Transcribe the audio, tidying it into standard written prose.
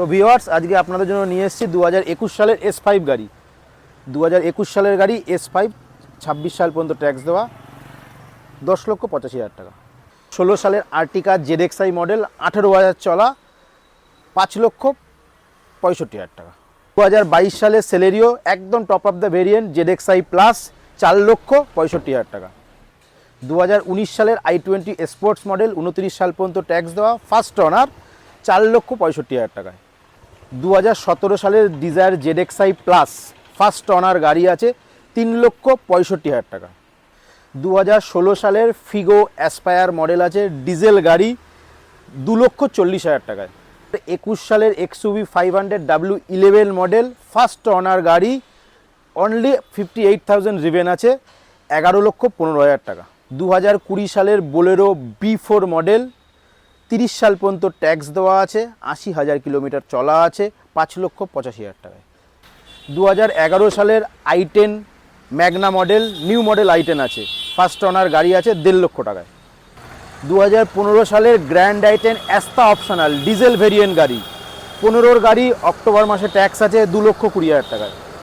তো ভিউয়ার্স, আজকে আপনাদের জন্য নিয়ে এসেছি 2021 সালের S5 গাড়ি। 2021 সালের গাড়ি S5, 26 সাল পর্যন্ত ট্যাক্স দেওয়া, 10,85,000 টাকা। 16 সালের আর্টিকা ZXi মডেল, 18,000 চলা, 5,65,000 টাকা। 2022 সালের সেলেরিও একদম top of the variant ZXi plus, 4,65,000 টাকা। 2019 সালের i20 স্পোর্টস মডেল, 29 সাল পর্যন্ত ট্যাক্স দেওয়া, ফার্স্ট অনার, 4,65,000 টাকায়। 2017 সালের desire ZXi plus first honour গাড়ি আছে, 3,65,000 টাকা। 2016 সালের ফিগো অ্যাসপায়ার মডেল আছে, ডিজেল গাড়ি, 2,40,000 টাকায়। 21 সালের XUV 500W11 model first honour গাড়ি, অনলি 58,000 রিভেন আছে, 11,15,000 টাকা। 2020 সালের বোলেরো B4 মডেল, 30 সাল পর্যন্ত ট্যাক্স দেওয়া আছে, 80,000 কিলোমিটার চলা আছে, 5,85,000 টাকায়। 2011 সালের i10 Magna model, new model i10 আছে, ফার্স্ট অনার গাড়ি আছে, 1.5 লক্ষ টাকায়। 2015 সালের grand i10 অ্যাস্তা optional diesel variant গাড়ি, 15 গাড়ি, অক্টোবর মাসে ট্যাক্স আছে, 2,20,000 টাকায়।